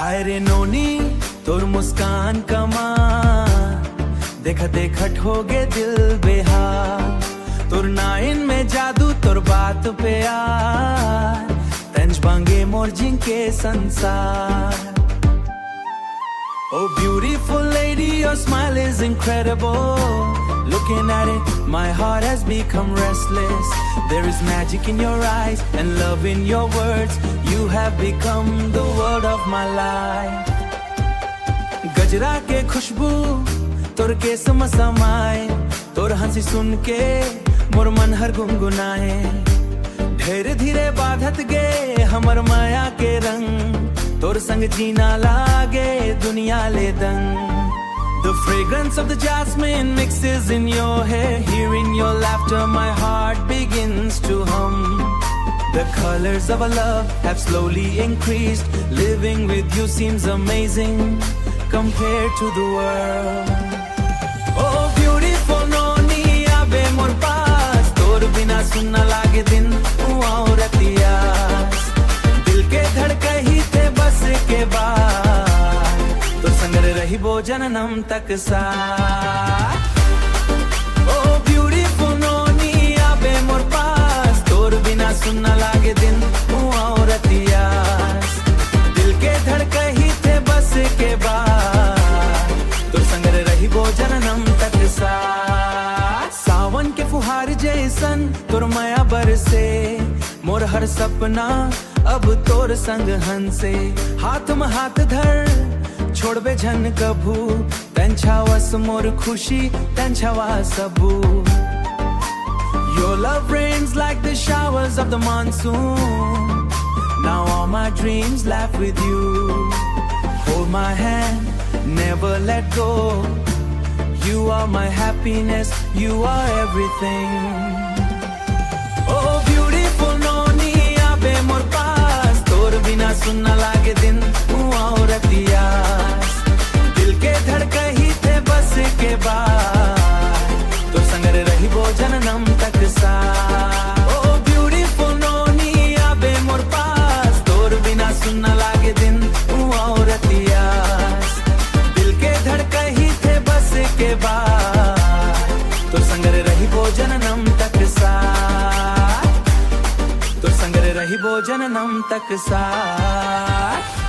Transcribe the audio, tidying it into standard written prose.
हाय रे नोनी तोर मुस्कान कमा देखा देखट हो गे दिल बेहाल तोर नाइन में जादू तोर बात पे यार तंज बांगे मोर जिंके संसार Oh beautiful lady your smile is incredible Looking at it my heart has become restless There is magic in your eyes and love in your words You have become the world of my life गजरा के खुशबू तोर के समाए तोर हंसी सुन के मोर मन हर गुनगुनाए ढेर धीरे बाधत गे हमर माया के रंग तोर संग जीना लागे दुनिया ले दंग The fragrance of the jasmine mixes in your hair Hearing your laughter my heart begins to hum The colors of our love have slowly increased Living with you seems amazing compared to the world Oh beautiful noni abe mor paas tor bina sunna lage din और रतियास दिल के धड़के ही थे बस के बाद तो संगर रही वो जन्म तक साथ Oh beautiful noni abe mor paas तोर बिना सुनना लागे दिन और रतियास दिल के धड़के ही थे बस के बाद तो संगर रही वो जन्म तक साथ सावन के फुहार जैसन तोर माया बरसे मोर हर सपना अब तोर संग हंसे हाथ में हाथ धर छोड़बे झन कभू तंछावस मोर खुशी तंछावा सबू Your love rains like the showers of the monsoon Now all my dreams laugh with you Hold my hand, never let go You are my happiness, you are everything Oh beautiful noni abe mor paas तोर बिना सुनना लागे दिन और रतियास दिल के धड़के ही थे बस के बाद तो संगर रही वो जन्म तक साथ Oh beautiful noni abe mor paas तोर बिना सुनना लागे दिन और रतियास दिल के धड़के ही थे बस के बाद तो संगर रही वो जन्म तक साथ तो संगर रही वो जन्म तक साथ